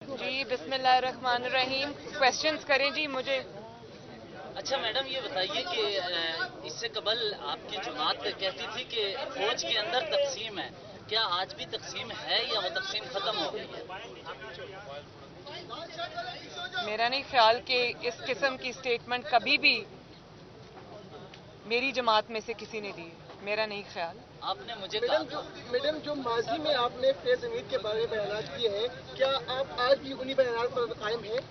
جی بسم اللہ الرحمن الرحیم. کوشچنس کریں جی مجھے. اچھا میڈم یہ بتائیے کہ اس سے قبل آپ کی جماعت کہتی تھی کہ فوج کے اندر تقسیم ہے، کیا آج بھی تقسیم ہے یا وہ تقسیم ختم ہو گئی ہے؟ میرا نہیں خیال کہ اس قسم کی سٹیٹمنٹ کبھی بھی میری جماعت میں سے کسی نے دی ہے. میرا نہیں خیال. آپ نے مجھے کہا میڈم جو ماضی میں آپ نے فیض حمید کے بارے میں بیانات کیے ہیں، کیا آپ آج بھی انہی بیانات پر قائم ہیں؟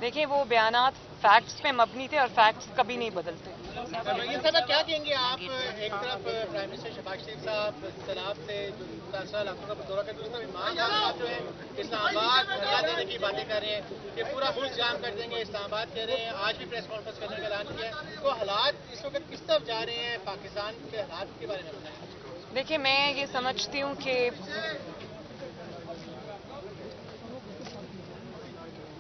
دیکھیں وہ بیانات فیکٹس پہ مبنی تھے اور فیکٹس کبھی نہیں بدلتے. صاحب کیا کہیں گے آپ؟ ایک طرف پرائم منسٹر شہباز شریف صاحب سیلاب سے جو متاثرہ علاقوں کا دورہ کر رہے ہیں، امام صاحب جو ہے اسلام آباد دھرنا دینے کی باتیں کر رہے ہیں کہ پورا ملک جام کر دیں گے. اسلام آباد کہہ رہے ہیں، آج بھی پریس کانفرنس کرنے کا اعلان کیا ہے. تو حالات اس وقت کس طرف جا رہے ہیں؟ پاکستان کے حالات کے بارے میں بتائیں. دیکھیں میں یہ سمجھتی ہوں کہ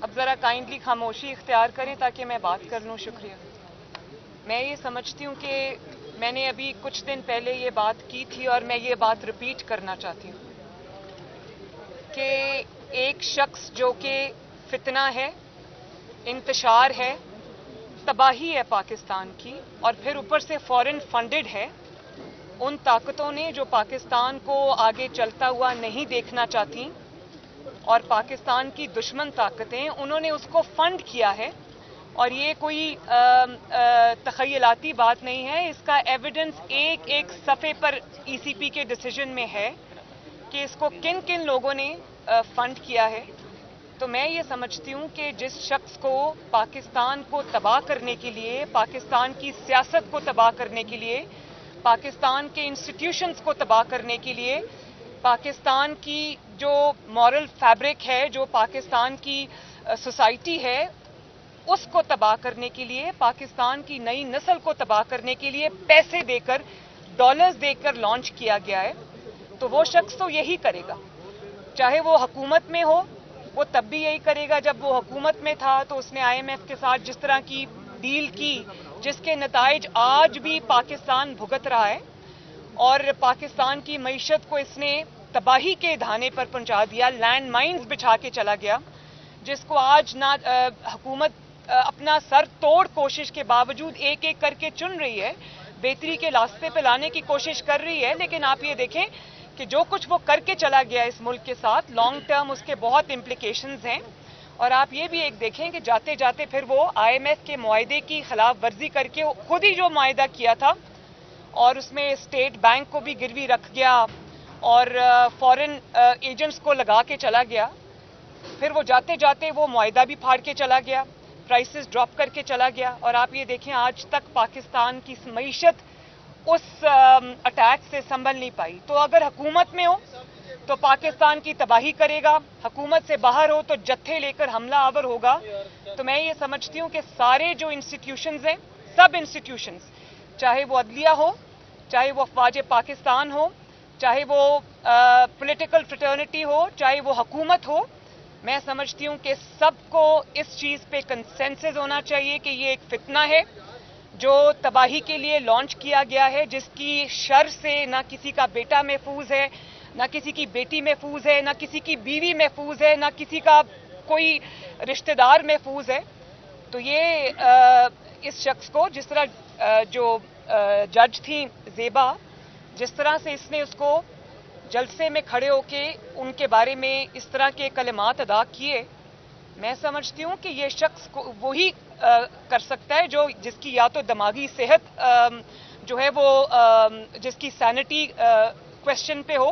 اب ذرا کائنڈلی خاموشی اختیار کریں تاکہ میں بات کر لوں. شکریہ. میں یہ سمجھتی ہوں کہ میں نے ابھی کچھ دن پہلے یہ بات کی تھی اور میں یہ بات ریپیٹ کرنا چاہتی ہوں کہ ایک شخص جو کہ فتنہ ہے، انتشار ہے، تباہی ہے پاکستان کی، اور پھر اوپر سے فورن فنڈڈ ہے. ان طاقتوں نے جو پاکستان کو آگے چلتا ہوا نہیں دیکھنا چاہتی اور پاکستان کی دشمن طاقتیں، انہوں نے اس کو فنڈ کیا ہے. اور یہ کوئی تخیلاتی بات نہیں ہے، اس کا ایویڈنس ایک ایک صفحے پر ای سی پی کے ڈیسیجن میں ہے کہ اس کو کن کن لوگوں نے فنڈ کیا ہے. تو میں یہ سمجھتی ہوں کہ جس شخص کو پاکستان کو تباہ کرنے کے لیے، پاکستان کی سیاست کو تباہ کرنے کے لیے، پاکستان کے انسٹیٹیوشنز کو تباہ کرنے کے لیے، پاکستان کی جو مورل فیبرک ہے، جو پاکستان کی سوسائٹی ہے، اس کو تباہ کرنے کے لیے، پاکستان کی نئی نسل کو تباہ کرنے کے لیے پیسے دے کر، ڈالرز دے کر لانچ کیا گیا ہے. تو وہ شخص تو یہی کرے گا، چاہے وہ حکومت میں ہو. وہ تب بھی یہی کرے گا. جب وہ حکومت میں تھا تو اس نے آئی ایم ایف کے ساتھ جس طرح کی ڈیل کی، جس کے نتائج آج بھی پاکستان بھگت رہا ہے، اور پاکستان کی معیشت کو اس نے تباہی کے دھانے پر پہنچا دیا، لینڈ مائنز بچھا کے چلا گیا، جس کو آج نہ حکومت اپنا سر توڑ کوشش کے باوجود ایک ایک کر کے چن رہی ہے، بہتری کے راستے پہ لانے کی کوشش کر رہی ہے. لیکن آپ یہ دیکھیں کہ جو کچھ وہ کر کے چلا گیا اس ملک کے ساتھ، لانگ ٹرم اس کے بہت امپلیکیشنز ہیں. اور آپ یہ بھی ایک دیکھیں کہ جاتے جاتے پھر وہ آئی ایم ایف کے معاہدے کی خلاف ورزی کر کے خود ہی جو معاہدہ کیا تھا، اور اس میں اسٹیٹ بینک کو بھی گروی رکھ گیا اور فورن ایجنٹس کو لگا کے چلا گیا. پھر وہ جاتے جاتے وہ معاہدہ بھی پھاڑ کے چلا گیا، پرائسز ڈراپ کر کے چلا گیا. اور آپ یہ دیکھیں آج تک پاکستان کی معیشت اس اٹیک سے سنبھل نہیں پائی. تو اگر حکومت میں ہو تو پاکستان کی تباہی کرے گا، حکومت سے باہر ہو تو جتھے لے کر حملہ آور ہوگا. تو میں یہ سمجھتی ہوں کہ سارے جو انسٹیٹیوشنز ہیں، سب انسٹیٹیوشنز، چاہے وہ عدلیہ ہو، چاہے وہ افواج پاکستان ہو، چاہے وہ پولیٹیکل فریٹرنیٹی ہو، چاہے وہ حکومت ہو، میں سمجھتی ہوں کہ سب کو اس چیز پہ کنسنسس ہونا چاہیے کہ یہ ایک فتنہ ہے جو تباہی کے لیے لانچ کیا گیا ہے، جس کی شر سے نہ کسی کا بیٹا محفوظ ہے، نہ کسی کی بیٹی محفوظ ہے، نہ کسی کی بیوی محفوظ ہے، نہ کسی کا کوئی رشتہ دار محفوظ ہے. تو یہ اس شخص کو جس طرح جو جج تھیں زیبا، جس طرح سے اس نے اس کو جلسے میں کھڑے ہو کے ان کے بارے میں اس طرح کے کلمات ادا کیے، میں سمجھتی ہوں کہ یہ شخص وہی کر سکتا ہے جو جس کی یا تو دماغی صحت جو ہے وہ جس کی سینٹی کوشچن پہ ہو،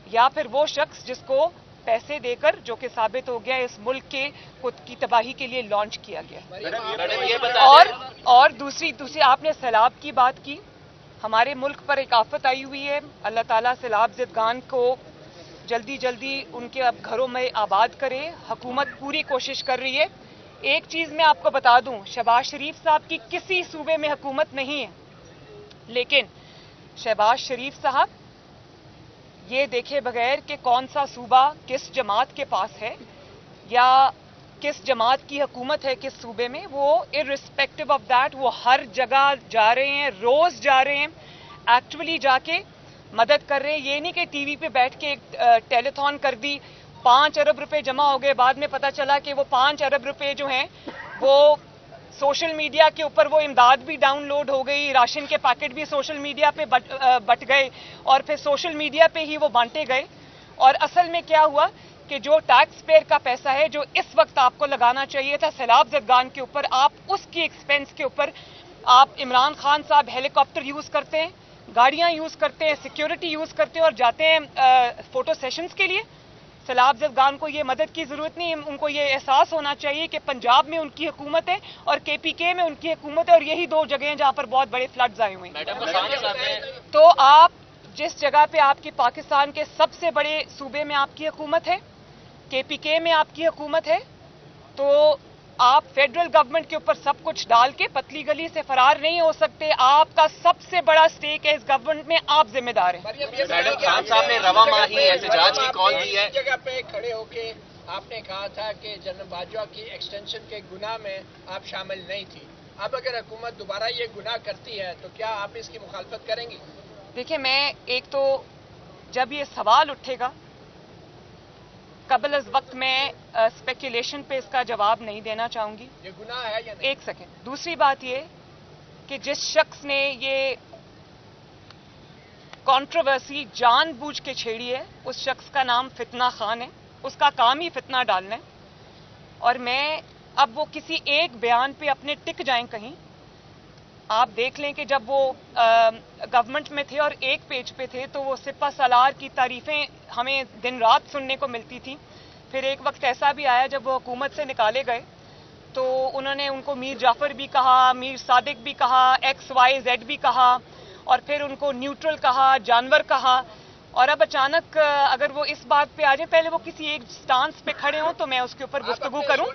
یا پھر وہ شخص جس کو پیسے دے کر، جو کہ ثابت ہو گیا اس ملک کے خود کی تباہی کے لیے لانچ کیا گیا. اور دوسری آپ نے سیلاب کی بات کی. ہمارے ملک پر ایک آفت آئی ہوئی ہے. اللہ تعالیٰ سیلاب زدگان کو جلدی جلدی ان کے اب گھروں میں آباد کرے. حکومت پوری کوشش کر رہی ہے. ایک چیز میں آپ کو بتا دوں، شہباز شریف صاحب کی کسی صوبے میں حکومت نہیں ہے، لیکن شہباز شریف صاحب یہ دیکھے بغیر کہ کون سا صوبہ کس جماعت کے پاس ہے یا کس جماعت کی حکومت ہے کس صوبے میں، وہ ارسپیکٹو آف دیٹ وہ ہر جگہ جا رہے ہیں، روز جا رہے ہیں، ایکچولی جا کے مدد کر رہے ہیں. یہ نہیں کہ ٹی وی پہ بیٹھ کے ٹیلی تھون کر دی 5 अरब रुपए जमा हो गए, बाद में पता चला कि वो 5 अरब रुपए जो हैं वो सोशल मीडिया के ऊपर वो इमदाद भी डाउनलोड हो गई, राशन के पैकेट भी सोशल मीडिया पे बट गए और फिर सोशल मीडिया पे ही वो बांटे गए। और असल में क्या हुआ कि जो टैक्स पेयर का पैसा है जो इस वक्त आपको लगाना चाहिए था सैलाब ज़दगान के ऊपर, आप उसकी एक्सपेंस के ऊपर आप इमरान खान साहब हेलीकॉप्टर यूज़ करते हैं, गाड़ियां यूज़ करते हैं, सिक्योरिटी यूज़ करते हैं और जाते हैं फोटो सेशंस के लिए। सैलाब ज़दगान को ये मदद की ज़रूरत नहीं, उनको ये एहसास होना चाहिए कि पंजाब में उनकी हुकूमत है और KPK में उनकी हुकूमत है और यही 2 जगह हैं जहाँ पर बहुत बड़े फ्लड्स आए हुए हैं। तो आप जिस जगह पे आपकी पाकिस्तान के सबसे बड़े सूबे में आपकी हुकूमत है, KPK में आपकी हुकूमत है, तो आप फेडरल गवर्नमेंट के ऊपर सब कुछ डाल के पतली गली से फरार नहीं हो सकते। आपका सबसे बड़ा स्टेक है इस गवर्नमेंट में, आप जिम्मेदार हैं। मैडम खान साहब ने रवा माही एहतजाज की कॉल दी है। जगह पे खड़े होके आपने कहा था कि जनरल बाजवा की एक्सटेंशन के गुनाह में आप शामिल नहीं थी। अब अगर हुकूमत दोबारा ये गुनाह करती है तो क्या आप इसकी मुखालफत करेंगी? देखिए, मैं एक तो जब ये सवाल उठेगा कबल अज वक्त मैं स्पेकुलेशन पे इसका जवाब नहीं देना चाहूंगी। ये गुनाह है या नहीं? एक सेकेंड। दूसरी बात ये कि जिस शख्स ने ये कंट्रोवर्सी जानबूझ के छेड़ी है उस शख्स का नाम फितना खान है, उसका काम ही फितना डालना है। और मैं अब वो किसी एक बयान पे अपने टिक जाएं कहीं, आप देख लें कि जब वो गवर्नमेंट में थे और एक पेज पे थे तो वो सिपा सलार की तारीफें हमें दिन रात सुनने को मिलती थी। फिर एक वक्त ऐसा भी आया जब वो हुकूमत से निकाले गए तो उन्होंने उनको मीर जाफर भी कहा, मीर सादिक भी कहा, XYZ भी कहा और फिर उनको न्यूट्रल कहा, जानवर कहा। और अब अचानक अगर वो इस बात पे आ जाए, पहले वो किसी एक स्टांस पे खड़े हों तो मैं उसके ऊपर गुफ्तगू करूं।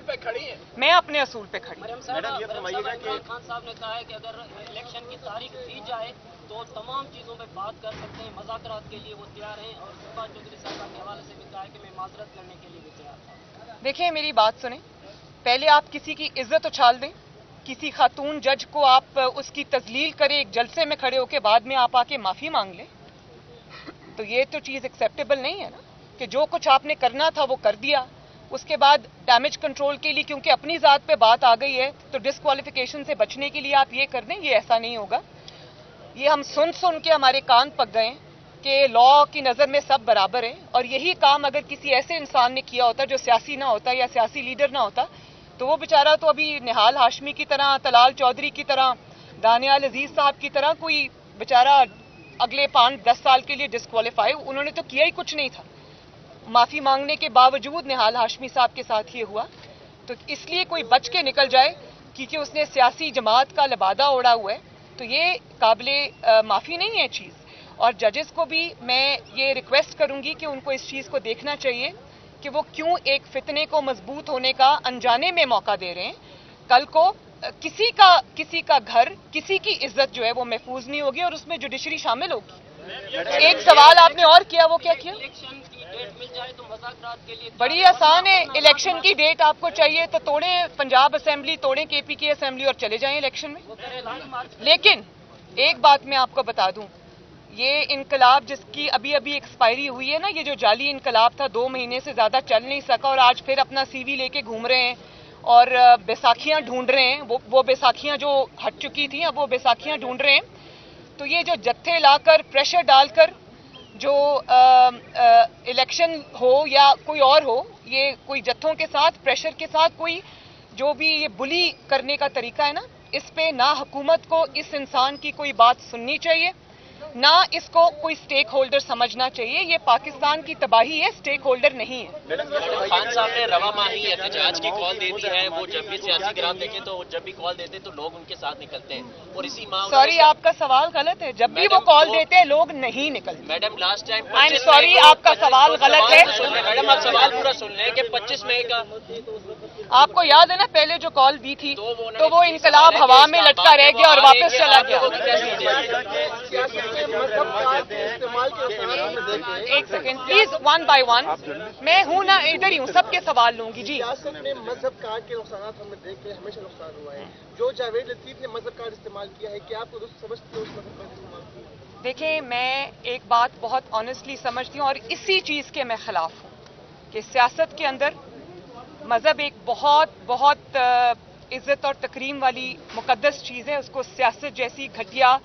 मैं अपने असूल पे खड़ी। मैडम ये फरमाइएगा कि खान साहब ने कहा है कि अगर इलेक्शन की तारीख दी जाए तो तमाम चीज़ों पे बात कर सकते हैं, मुज़ाकरात के लिए वो तैयार हैं और सुभाष चौधरी साहब के हवाले से भी कहा है कि मैं माजरत करने के लिए भी तैयार था। देखिए, मेरी बात सुने, पहले आप किसी की इज्जत उछाल दें, किसी खातून जज को आप उसकी तजलील करें एक जलसे में खड़े होकर, बाद में आप आके माफी मांग लें, तो ये तो चीज एक्सेप्टेबल नहीं है ना कि जो कुछ आपने करना था वो कर दिया, उसके बाद डैमेज कंट्रोल के लिए क्योंकि अपनी जात पे बात आ गई है तो डिस्क्वालिफिकेशन से बचने के लिए आप ये कर दें, ये ऐसा नहीं होगा। ये हम सुन सुन के हमारे कान पक गए कि लॉ की नज़र में सब बराबर हैं और यही काम अगर किसी ऐसे इंसान ने किया होता जो सियासी ना होता या सियासी लीडर ना होता तो वो बेचारा तो अभी निहाल हाशमी की तरह, तलाल चौधरी की तरह, दानियाल अजीज साहब की तरह कोई बेचारा अगले 5-10 साल के लिए डिस्क्वालीफाई। उन्होंने तो किया ही कुछ नहीं था, माफी मांगने के बावजूद निहाल हाशमी साहब के साथ ये हुआ। तो इसलिए कोई बच के निकल जाए क्योंकि उसने सियासी जमात का लिबादा ओढ़ा हुआ है तो ये काबिले माफी नहीं है चीज़। और जजेस को भी मैं ये रिक्वेस्ट करूंगी कि उनको इस चीज़ को देखना चाहिए कि वो क्यों एक फितने को मजबूत होने का अनजाने में मौका दे रहे हैं। कल को किसी का घर, किसी की इज्जत जो है वो महफूज नहीं होगी और उसमें जुडिशरी शामिल होगी। एक सवाल आपने और किया, वो क्या किया? इलेक्शन की डेट मिल जाए तो मुज़ाकरात के लिए बड़ी आसान है। इलेक्शन की डेट आपको चाहिए तो तोड़ें पंजाब असेंबली, तोड़ें KPK असेंबली और चले जाएं इलेक्शन में। लेकिन एक बात मैं आपको बता दूं, ये इनकलाब जिसकी अभी अभी एक्सपायरी हुई है ना, ये जो जाली इनकलाब था 2 महीने से ज्यादा चल नहीं सका और आज फिर अपना CV लेके घूम रहे हैं और बैसाखियां ढूंढ रहे हैं। वो बैसाखियां जो हट चुकी थी अब वो बैसाखियां ढूंढ रहे हैं। तो ये जो जत्थे लाकर प्रेशर डालकर जो इलेक्शन हो या कोई और हो, ये कोई जत्थों के साथ प्रेशर के साथ कोई जो भी ये बुली करने का तरीका है ना, इस पे ना हुकूमत को इस इंसान की कोई बात सुननी चाहिए, ना इसको कोई स्टेक होल्डर समझना चाहिए। ये पाकिस्तान की तबाही है, स्टेक होल्डर नहीं है। खान साहब ने रवा माही एहतजाज की कॉल दे दी है। वो जब भी सियासी ग्राम देखें तो जब भी कॉल देते तो लोग उनके साथ निकलते हैं और इसी माह सॉरी, आपका सवाल गलत है। जब भी वो कॉल देते हैं लोग नहीं निकलते। Madam last time I am sorry, आपका सवाल गलत है। मैडम आप सवाल पूरा सुन लें कि 25 मई का आपको याद है ना पहले जो कॉल दी थी तो वो इनकलाब हवा में लटका रह गया और वापस चला गया। एक सेकेंड प्लीज, 1 by 1। मैं हूं ना, इधर ही हूं, सबके सवाल लूंगी जी। सियासत में मजहब कार्ड के नुकसान हमने देखे, हमेशा नुकसान हुआ है। जो जावेद लतीफ ने मजहब कार्ड इस्तेमाल किया है, क्या आपको दुरुस्त समझती है उस मजहब कार्ड इस्तेमाल किया? देखें, मैं एक बात बहुत ऑनेस्टली समझती हूँ और इसी चीज के मैं खिलाफ हूँ کہ سیاست کے اندر مذہب ایک بہت بہت عزت اور تکریم والی مقدس چیز ہے. اس کو سیاست جیسی گھٹیا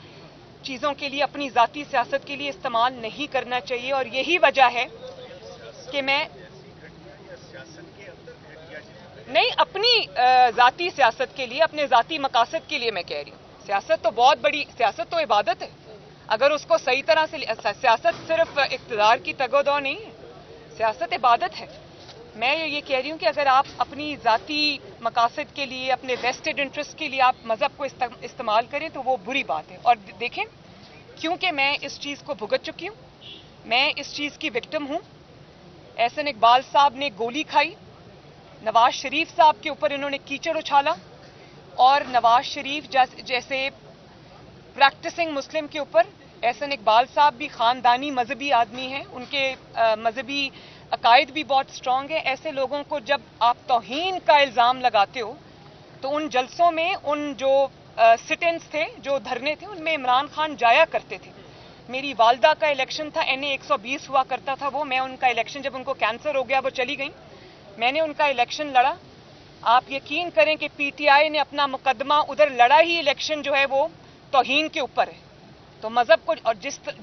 چیزوں کے لیے، اپنی ذاتی سیاست کے لیے استعمال نہیں کرنا چاہیے. اور یہی وجہ ہے کہ میں نہیں، اپنی ذاتی سیاست کے لیے، اپنے ذاتی مقاصد کے لیے میں کہہ رہی ہوں. سیاست تو بہت بڑی، سیاست تو عبادت ہے. اگر اس کو صحیح طرح سے، سیاست صرف اقتدار کی تگ و دو نہیں ہے، سیاست عبادت ہے. میں یہ کہہ رہی ہوں کہ اگر آپ اپنی ذاتی مقاصد کے لیے، اپنے ویسٹڈ انٹرسٹ کے لیے آپ مذہب کو استعمال کریں تو وہ بری بات ہے. اور دیکھیں، کیونکہ میں اس چیز کو بھگت چکی ہوں، میں اس چیز کی وکٹم ہوں. احسن اقبال صاحب نے گولی کھائی، نواز شریف صاحب کے اوپر انہوں نے کیچڑ اچھالا، اور نواز شریف جیسے پریکٹسنگ مسلم کے اوپر احسن اقبال صاحب بھی خاندانی مذہبی آدمی ہیں، ان کے مذہبی عقائد بھی بہت سٹرانگ ہیں. ایسے لوگوں کو جب آپ توہین کا الزام لگاتے ہو تو ان جلسوں میں، ان جو سٹ-انس تھے، جو دھرنے تھے، ان میں عمران خان جایا کرتے تھے. میری والدہ کا الیکشن تھا، NA 120 ہوا کرتا تھا وہ، میں ان کا الیکشن، جب ان کو کینسر ہو گیا وہ چلی گئیں، میں نے ان کا الیکشن لڑا. آپ یقین کریں کہ PTI نے اپنا مقدمہ ادھر لڑا ہی، الیکشن جو ہے وہ توہین کے اوپر ہے. تو مذہب کو، اور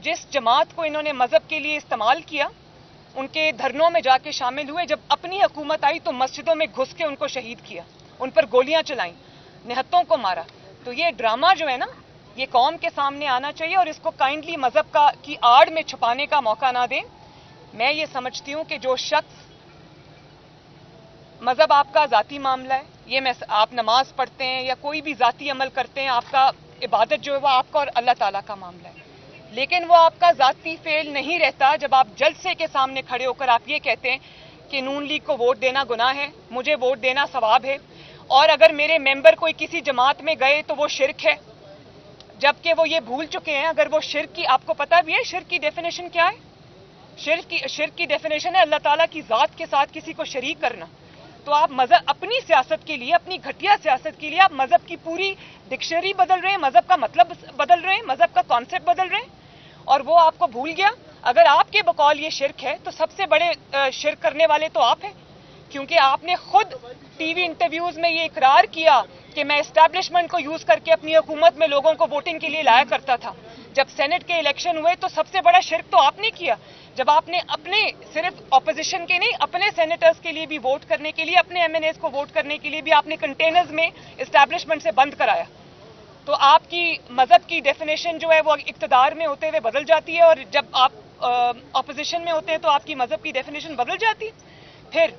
جس جماعت کو انہوں نے مذہب کے لیے استعمال کیا، ان کے دھرنوں میں جا کے شامل ہوئے، جب اپنی حکومت آئی تو مسجدوں میں گھس کے ان کو شہید کیا، ان پر گولیاں چلائیں، نہتوں کو مارا. تو یہ ڈرامہ جو ہے نا، یہ قوم کے سامنے آنا چاہیے، اور اس کو کائنڈلی مذہب کی آڑ میں چھپانے کا موقع نہ دیں. میں یہ سمجھتی ہوں کہ جو شخص، مذہب آپ کا ذاتی معاملہ ہے، یہ آپ نماز پڑھتے ہیں یا کوئی بھی ذاتی عمل کرتے ہیں، آپ کا عبادت جو ہے وہ آپ کا اور اللہ تعالیٰ کا معاملہ ہے، لیکن وہ آپ کا ذاتی فعل نہیں رہتا جب آپ جلسے کے سامنے کھڑے ہو کر آپ یہ کہتے ہیں کہ نون لیگ کو ووٹ دینا گناہ ہے، مجھے ووٹ دینا ثواب ہے، اور اگر میرے ممبر کوئی کسی جماعت میں گئے تو وہ شرک ہے. جبکہ وہ یہ بھول چکے ہیں، اگر وہ شرک کی، آپ کو پتہ بھی ہے شرک کی ڈیفینیشن کیا ہے؟ شرک کی ڈیفینیشن ہے اللہ تعالیٰ کی ذات کے ساتھ کسی کو شریک کرنا. تو آپ مذہب، اپنی سیاست کے لیے، اپنی گھٹیا سیاست کے لیے آپ مذہب کی پوری ڈکشنری بدل رہے ہیں، مذہب کا مطلب بدل رہے ہیں، مذہب کا کانسیپٹ بدل رہے ہیں، اور وہ آپ کو بھول گیا. اگر آپ کے بقول یہ شرک ہے تو سب سے بڑے شرک کرنے والے تو آپ ہیں، کیونکہ آپ نے خود ٹی وی انٹرویوز میں یہ اقرار کیا کہ میں اسٹیبلشمنٹ کو یوز کر کے اپنی حکومت میں لوگوں کو ووٹنگ کے لیے لایا کرتا تھا. جب سینٹ کے الیکشن ہوئے تو سب سے بڑا شرک تو آپ نے کیا، جب آپ نے اپنے، صرف اپوزیشن کے نہیں، اپنے سینیٹرز کے لیے بھی ووٹ کرنے کے لیے، اپنے MNAs کو ووٹ کرنے کے لیے بھی آپ نے کنٹینرز میں اسٹیبلشمنٹ سے بند کرایا. تو آپ کی مذہب کی ڈیفینیشن جو ہے وہ اقتدار میں ہوتے ہوئے بدل جاتی ہے، اور جب آپ اپوزیشن میں ہوتے ہیں تو آپ کی مذہب کی ڈیفینیشن بدل جاتی ہے. پھر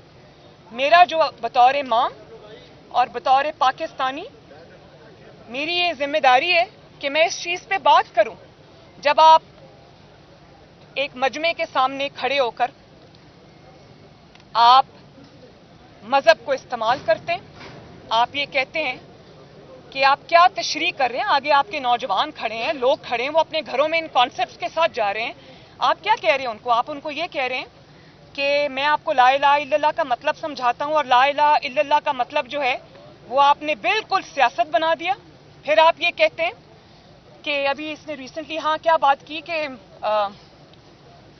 میرا جو بطور ماں اور بطور پاکستانی میری یہ ذمہ داری ہے کہ میں اس چیز پہ بات کروں. جب آپ ایک مجمع کے سامنے کھڑے ہو کر آپ مذہب کو استعمال کرتے ہیں، آپ یہ کہتے ہیں کہ آپ کیا تشریح کر رہے ہیں، آگے آپ کے نوجوان کھڑے ہیں، لوگ کھڑے ہیں، وہ اپنے گھروں میں ان کانسیپٹس کے ساتھ جا رہے ہیں، آپ کیا کہہ رہے ہیں ان کو؟ آپ ان کو یہ کہہ رہے ہیں کہ میں آپ کو لا الہ الا اللہ کا مطلب سمجھاتا ہوں، اور لا الہ الا اللہ کا مطلب جو ہے وہ آپ نے بالکل سیاست بنا دیا. پھر آپ یہ کہتے ہیں کہ ابھی اس نے ریسنٹلی کیا بات کی کہ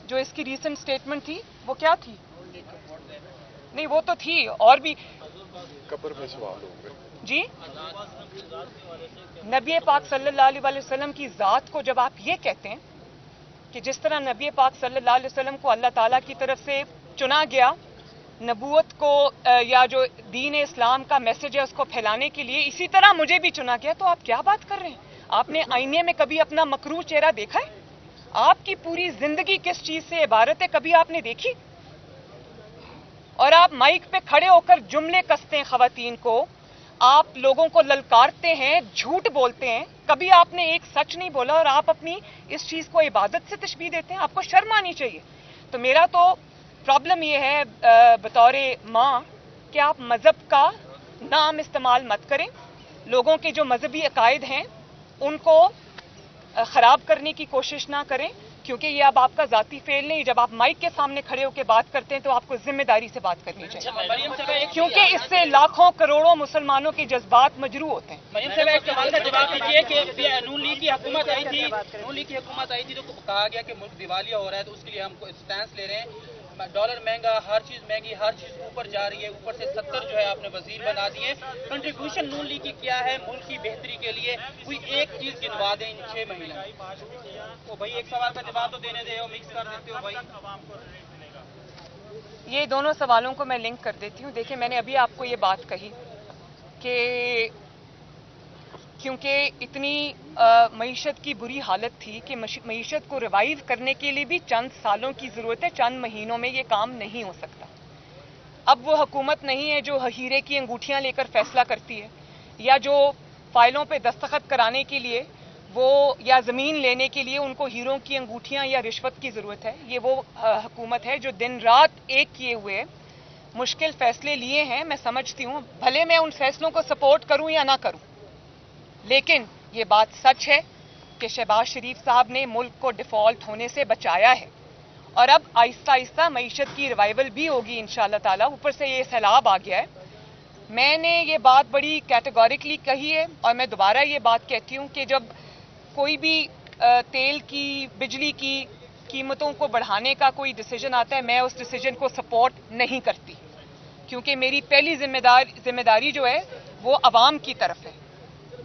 جو اس کی ریسنٹ اسٹیٹمنٹ تھی وہ کیا تھی؟ نہیں وہ تو تھی، اور بھی قبر میں سوال ہوں گے جی. نبی پاک صلی اللہ علیہ وسلم کی ذات کو جب آپ یہ کہتے ہیں کہ جس طرح نبی پاک صلی اللہ علیہ وسلم کو اللہ تعالیٰ کی طرف سے چنا گیا نبوت کو یا جو دین اسلام کا میسج ہے اس کو پھیلانے کے لیے، اسی طرح مجھے بھی چنا گیا، تو آپ کیا بات کر رہے ہیں؟ آپ نے آئینے میں کبھی اپنا مکروہ چہرہ دیکھا ہے؟ آپ کی پوری زندگی کس چیز سے عبارت ہے، کبھی آپ نے دیکھی؟ اور آپ مائک پہ کھڑے ہو کر جملے کستے ہیں خواتین کو، آپ لوگوں کو للکارتے ہیں، جھوٹ بولتے ہیں، کبھی آپ نے ایک سچ نہیں بولا، اور آپ اپنی اس چیز کو عبادت سے تشبیہ دیتے ہیں. آپ کو شرم آنی چاہیے. تو میرا تو پرابلم یہ ہے بطور ماں کہ آپ مذہب کا نام استعمال مت کریں، لوگوں کے جو مذہبی عقائد ہیں ان کو خراب کرنے کی کوشش نہ کریں، کیونکہ یہ اب آپ کا ذاتی فعل نہیں. جب آپ مائک کے سامنے کھڑے ہو کے بات کرتے ہیں تو آپ کو ذمہ داری سے بات کرنی چاہیے، کیونکہ اس سے لاکھوں کروڑوں مسلمانوں کے جذبات مجروح ہوتے ہیں. مریم صاحب ایک سوال کا جواب دیجیے کہ نون لیگ کی حکومت آئی تھی، تو کہا گیا کہ ملک دیوالیہ ہو رہا ہے تو اس کے لیے ہم اسٹینس لے رہے ہیں. डॉलर महंगा, हर चीज महंगी, हर चीज ऊपर जा रही है, ऊपर से 70 जो है आपने वजीर बना दिए। कंट्रीब्यूशन नून लीग की क्या है मुल्क की बेहतरी के लिए? कोई एक चीज गिनवा दें इन 6 महीने में। तो भाई एक सवाल का जवाब तो देने दे, मिक्स कर देते हो भाई। ये दोनों सवालों को मैं लिंक कर देती हूँ। देखिए, मैंने अभी आपको ये बात कही कि क्योंकि इतनी मईशत की बुरी हालत थी कि मईशत को रिवाइव करने के लिए भी चंद सालों की ज़रूरत है, चंद महीनों में ये काम नहीं हो सकता। अब वो हुकूमत नहीं है जो हीरे की अंगूठियां लेकर फैसला करती है, या जो फाइलों पे दस्तखत कराने के लिए वो या ज़मीन लेने के लिए उनको हीरों की अंगूठियां या रिश्वत की ज़रूरत है। ये वो हुकूमत है जो दिन रात एक किए हुए मुश्किल फैसले लिए हैं। मैं समझती हूँ, भले मैं उन फैसलों को सपोर्ट करूँ या ना करूँ, लेकिन ये बात सच है कि शहबाज शरीफ साहब ने मुल्क को डिफ़ॉल्ट होने से बचाया है, और अब आहिस्ता आहिस्ता मईशत की रिवाइवल भी होगी इंशाअल्लाह ताला। ऊपर से ये सैलाब आ गया है। मैंने ये बात बड़ी कैटेगोरिकली कही है, और मैं दोबारा ये बात कहती हूँ कि जब कोई भी तेल की, बिजली की कीमतों को बढ़ाने का कोई डिसीजन आता है, मैं उस डिसीजन को सपोर्ट नहीं करती, क्योंकि मेरी पहली जिम्मेदारी जो है वो अवाम की तरफ है।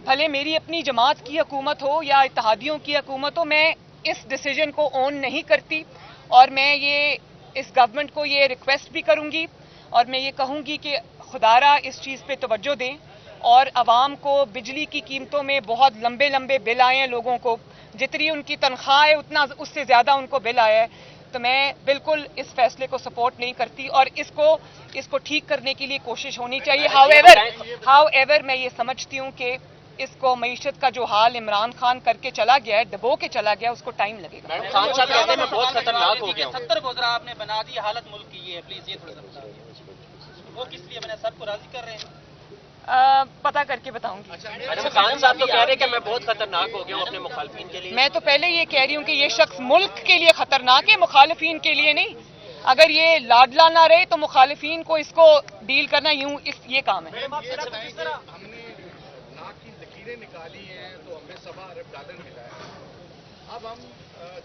भले मेरी अपनी जमात की हुकूमत हो या इत्तेहादियों की हुकूमत हो, मैं इस डिसीजन को ओन नहीं करती, और मैं ये इस गवर्नमेंट को ये रिक्वेस्ट भी करूंगी, और मैं ये कहूंगी कि खुदारा इस चीज़ पे तवज्जो दें, और आवाम को बिजली की कीमतों में बहुत लंबे लंबे बिल आए हैं। लोगों को जितनी उनकी तनख्वाह है उतना उससे ज़्यादा उनको बिल आया है। तो मैं बिल्कुल इस फैसले को सपोर्ट नहीं करती, और इसको ठीक करने के लिए कोशिश होनी चाहिए। हाउएवर मैं ये समझती हूँ कि इसको मईशत का जो हाल इमरान खान करके चला गया है, दबो के चला गया, उसको टाइम लगेगा। मैडम, खान साहब कहते हैं मैं बहुत खतरनाक हो गया हूं। 70 वज़रा आपने बना दी, हालत मुल्क की ये है, प्लीज ये थोड़ा सा बता दीजिए। वो किस लिए बने, सबको राजी कर रहे हैं? पता करके बताऊंगी। मैडम, खान साहब तो कह रहे हैं कि मैं बहुत खतरनाक हो गया हूं अपने मुखालिफिन के लिए। मैं तो पहले ये कह रही हूँ कि ये शख्स मुल्क के लिए खतरनाक है, मुखालिफिन के लिए नहीं। अगर ये लाडला ना रहे तो मुखालिफिन को इसको डील करना ये काम है। लकीरें निकाली हैं तो हमें $1.25 अरब मिला है। अब हम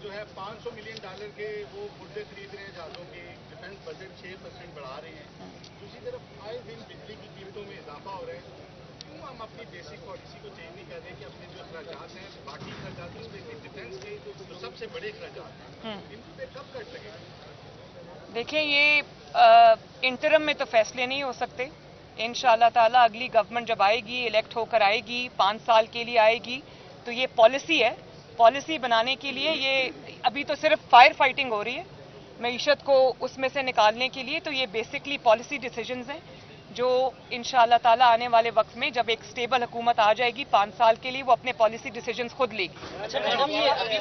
जो है $500 मिलियन के वो मुद्दे खरीद रहे हैं, जहाजों के डिफेंस बजट 6% बढ़ा रहे हैं। दूसरी तरफ आए दिन बिजली की कीमतों में इजाफा हो रहा है। क्यों हम अपनी बेसिक पॉलिसी को चेंज नहीं कर रहे कि अपने जो अखराजात हैं, बाकी अखराजात हैं, डिफेंस के जो सबसे बड़े अखराजात हैं, इन पे कब कट लगेगा? देखिए, ये इंटरम में तो फैसले नहीं हो सकते। इंशाअल्लाह ताला अगली गवर्नमेंट जब आएगी, इलेक्ट होकर आएगी, 5 साल के लिए आएगी, तो ये पॉलिसी है। पॉलिसी बनाने के लिए ये अभी तो सिर्फ फायर फाइटिंग हो रही है मईशत को उसमें से निकालने के लिए। तो ये बेसिकली पॉलिसी डिसीजंस हैं जो इंशाअल्लाह ताला आने वाले वक्त में जब एक स्टेबल हुकूमत आ जाएगी 5 साल के लिए, वो अपने पॉलिसी डिसीजंस खुद लेगी। अच्छा मैडम, ये अभी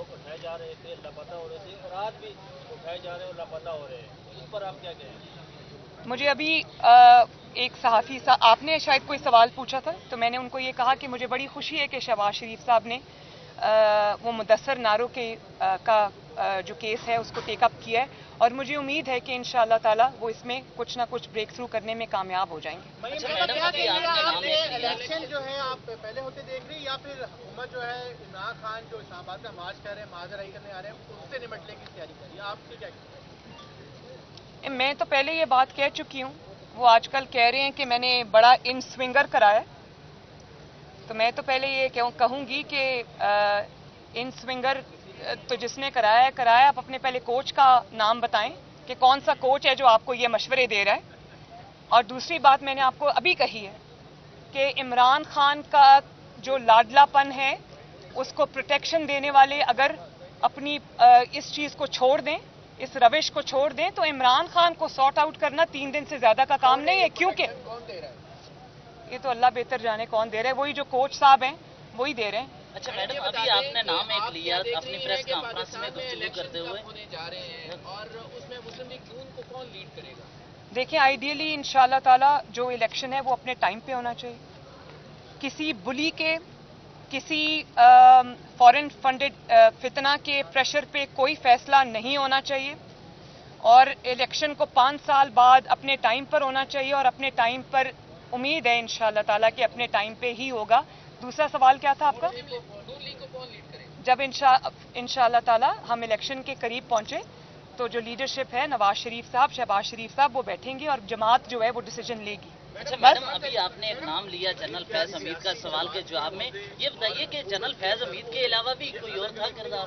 उठाए जा रहे थे, लापता हो रहे थे, रात भी उठाए जा रहे हैं और लापता हो रहे हैं, इस पर आप क्या कहें? मुझे अभी एक सहाफ़ी आपने शायद कोई सवाल पूछा था, तो मैंने उनको ये कहा कि मुझे बड़ी खुशी है कि शहबाज शरीफ साहब ने वो मुदस्सर नारों के का जो केस है उसको टेकअप किया है, और मुझे उम्मीद है कि इंशाअल्लाह ताला वो इसमें कुछ ना कुछ ब्रेक थ्रू करने में कामयाब हो जाएंगे। इलेक्शन जो है आप पहले होते देख रही, या फिर हुकूमत जो है इमरान खान जो इस्लामाबाद में मार्च कर रहे हैं, माजराई करने आ रहे हैं, उससे निपटने की तैयारी कर रही है, आपकी क्या कहते हैं? मैं तो पहले ये बात कह चुकी हूँ। वो आजकल कह रहे हैं कि मैंने बड़ा इन स्विंगर कराया, तो मैं तो पहले ये कहूँगी कि इन स्विंगर तो जिसने कराया आप अपने पहले कोच का नाम बताएं कि कौन सा कोच है जो आपको ये मशवरे दे रहा है। और दूसरी बात मैंने आपको अभी कही है कि इमरान खान का जो लाडलापन है उसको प्रोटेक्शन देने वाले अगर अपनी इस चीज़ को छोड़ दें, इस रविश को छोड़ दें, तो इमरान खान को सॉर्ट आउट करना 3 दिन से ज़्यादा का काम नहीं है। क्योंकि ये तो अल्लाह बेहतर जाने कौन दे रहा है, वही जो कोच साहब हैं वही दे रहे हैं। अच्छा मैडम, अभी आपने नाम एक लिया अपनी प्रेस कॉन्फ्रेंस में गुफ्तगू करते हुए, जा रहे हैं और उसमें मुस्लिम लीग नून को कौन लीड करेगा? देखिए, आइडियली इंशाअल्लाह ताला जो इलेक्शन है वो अपने टाइम पे होना चाहिए। किसी बुली के, किसी फॉरेन फंडेड फितना के प्रेशर पे कोई फैसला नहीं होना चाहिए, और इलेक्शन को 5 साल बाद अपने टाइम पर होना चाहिए, और अपने टाइम पर उम्मीद है इंशाअल्लाह ताला कि अपने टाइम पे ही होगा। दूसरा सवाल क्या था आपका? जब इंशाअल्लाह ताला हम इलेक्शन के करीब पहुंचे तो जो लीडरशिप है नवाज शरीफ साहब, शहबाज शरीफ साहब, वो बैठेंगे और जमात जो है वो डिसीजन लेगी। अच्छा मैडम, अभी आपने एक नाम लिया जनरल फैज हमीद का, सवाल के जवाब में ये बताइए कि जनरल फैज हमीद के अलावा भी कोई और था किरदार?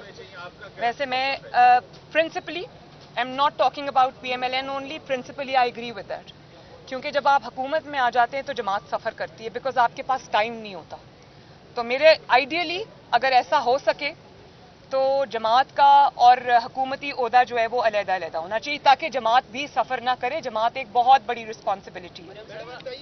वैसे मैं principally I am not talking about PMLN only, principally I agree with that, क्योंकि जब आप हुकूमत में आ जाते हैं तो जमात सफ़र करती है, बिकॉज आपके पास टाइम नहीं होता। तो मेरे आइडियली अगर ऐसा हो सके तो जमात का और हुकूमती ओहदा जो है वो अलग-अलग होना चाहिए, ताकि जमात भी सफ़र ना करे। जमात एक बहुत बड़ी रिस्पॉन्सिबिलिटी है।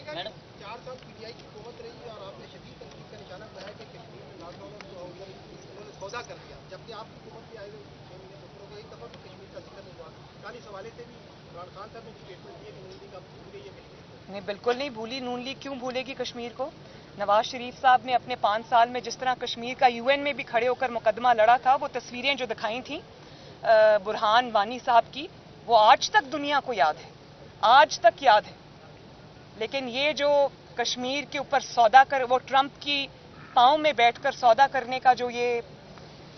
मैडम 4 साल PTI की हुकूमत रही और आपने शदीद तनकीद का निशाना बनाया कि कश्मीर में नौजवानों को उन्होंने सौदा कर दिया, जबकि आपकी हुकूमत में आए हुए 6 महीने तो एक दफ़ा भी कश्मीर का जिक्र नहीं हुआ। कल इस हवाले से भी इमरान खान साहब ने स्टेटमेंट दिया कि नून लीग अब भूल गई है कश्मीर को। नहीं, बिल्कुल नहीं भूली। नून लीग क्यों भूलेगी कश्मीर को? नवाज शरीफ साहब ने अपने 5 साल में जिस तरह कश्मीर का UN में भी खड़े होकर मुकदमा लड़ा था, वो तस्वीरें जो दिखाई थी बुरहान वानी साहब की, वो आज तक दुनिया को याद है, आज तक याद है। लेकिन ये जो कश्मीर के ऊपर सौदा कर, वो ट्रंप की पाँव में बैठकर सौदा करने का जो ये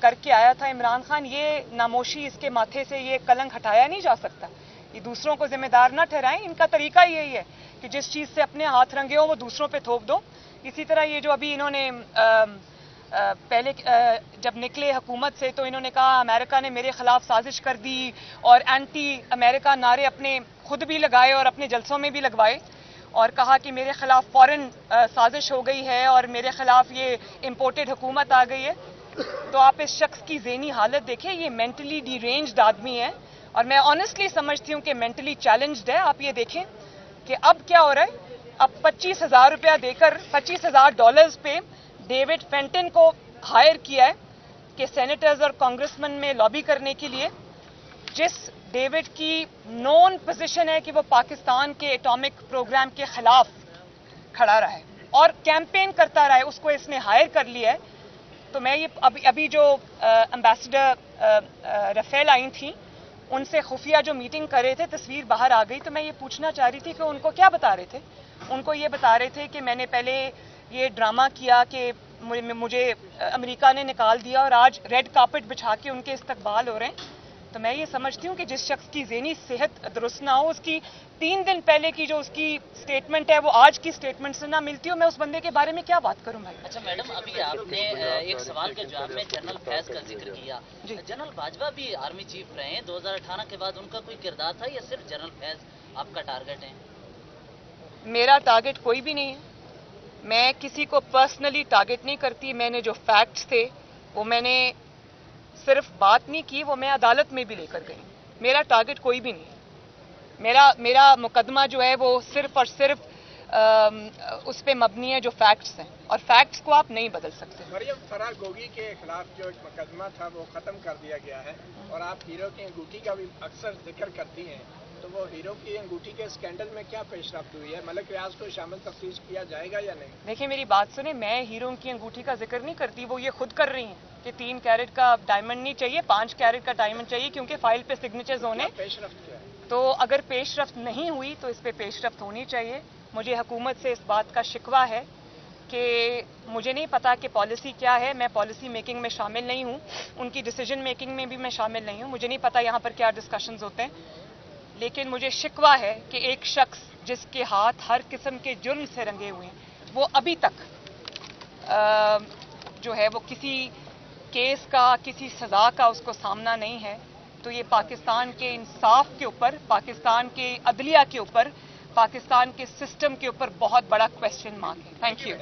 करके आया था इमरान खान, ये नामोशी, इसके माथे से ये कलंक हटाया नहीं जा सकता। ये दूसरों को जिम्मेदार ना ठहराएं। इनका तरीका यही है कि जिस चीज़ से अपने हाथ रंगे हो वो दूसरों पे थोप दो। इसी तरह ये जो अभी इन्होंने पहले जब निकले हुकूमत से तो इन्होंने कहा अमेरिका ने मेरे खिलाफ साजिश कर दी और एंटी अमेरिका नारे अपने खुद भी लगाए और अपने जलसों में भी लगवाए और कहा कि मेरे खिलाफ फॉरेन साजिश हो गई है और मेरे खिलाफ ये इम्पोर्टेड हुकूमत आ गई है। तो आप इस शख्स की ज़हनी हालत देखें, ये मेंटली डिरेंज्ड आदमी है और मैं ऑनेस्टली समझती हूँ कि मेंटली चैलेंज्ड है। आप ये देखें कि अब क्या हो रहा है, अब 25,000 रुपया देकर $25,000 पे डेविड फेंटन को हायर किया है कि सेनेटर्स और कांग्रेसमैन में लॉबी करने के लिए, जिस डेविड की नोन पोजीशन है कि वो पाकिस्तान के एटॉमिक प्रोग्राम के खिलाफ खड़ा रहा है और कैंपेन करता रहा है, उसको इसने हायर कर लिया है। तो मैं ये अभी जो एम्बेसडर रफेल आई थी, उनसे खुफिया जो मीटिंग कर रहे थे, तस्वीर बाहर आ गई, तो मैं ये पूछना चाह रही थी कि उनको क्या बता रहे थे। उनको ये बता रहे थे कि मैंने पहले ये ड्रामा किया कि मुझे अमेरिका ने निकाल दिया और आज रेड कार्पेट बिछा के उनके इस्तकबाल हो रहे हैं। तो मैं ये समझती हूँ कि जिस शख्स की ज़हनी सेहत दुरुस्त ना हो, उसकी 3 दिन पहले की जो उसकी स्टेटमेंट है वो आज की स्टेटमेंट से ना मिलती हो, मैं उस बंदे के बारे में क्या बात करूँ भाई। अच्छा मैडम, अभी आपने एक सवाल के जवाब में जनरल फैज का जिक्र किया। जनरल बाजवा भी आर्मी चीफ रहे हैं, 2018 के बाद उनका कोई किरदार था या सिर्फ जनरल फैज आपका टारगेट है? मेरा टारगेट कोई भी नहीं है। मैं किसी को पर्सनली टारगेट नहीं करती। मैंने जो फैक्ट्स थे वो मैंने सिर्फ बात नहीं की, वो मैं अदालत में भी लेकर गई। मेरा टारगेट कोई भी नहीं है। मेरा मुकदमा जो है वो सिर्फ और सिर्फ उस पे मबनी है जो फैक्ट्स हैं और फैक्ट्स को आप नहीं बदल सकते। मरियम फराह गोगी के खिलाफ जो मुकदमा था वो ख़त्म कर दिया गया है और आप हीरो की अंगूठी का भी अक्सर जिक्र करती हैं, तो वो हीरो की अंगूठी के स्कैंडल में क्या पेशरफ्त हुई है? मलिक रियाज को शामिल तफ्तीश किया जाएगा या नहीं? देखिए मेरी बात सुने, मैं हीरो की अंगूठी का जिक्र नहीं करती, वो ये खुद कर रही हैं कि 3 कैरेट का डायमंड नहीं चाहिए, 5 कैरेट का डायमंड चाहिए, क्योंकि फाइल पे सिग्नेचर्स होने। पेशरफ्त क्या है? तो अगर पेशरफ्त नहीं हुई तो इस पे पेशरफ्त होनी चाहिए। मुझे हुकूमत से इस बात का शिकवा है कि मुझे नहीं पता कि पॉलिसी क्या है, मैं पॉलिसी मेकिंग में शामिल नहीं हूँ, उनकी डिसीजन मेकिंग में भी मैं शामिल नहीं हूँ, मुझे नहीं पता यहाँ पर क्या डिस्कशंस होते हैं। लेकिन मुझे शिकवा है कि एक शख्स जिसके हाथ हर किस्म के जुर्म से रंगे हुए हैं, वो अभी तक जो है वो किसी केस का, किसी सज़ा का उसको सामना नहीं है। तो ये पाकिस्तान के इंसाफ के ऊपर, पाकिस्तान के अदलिया के ऊपर, पाकिस्तान के सिस्टम के ऊपर बहुत बड़ा क्वेश्चन मार्क है। Thank you.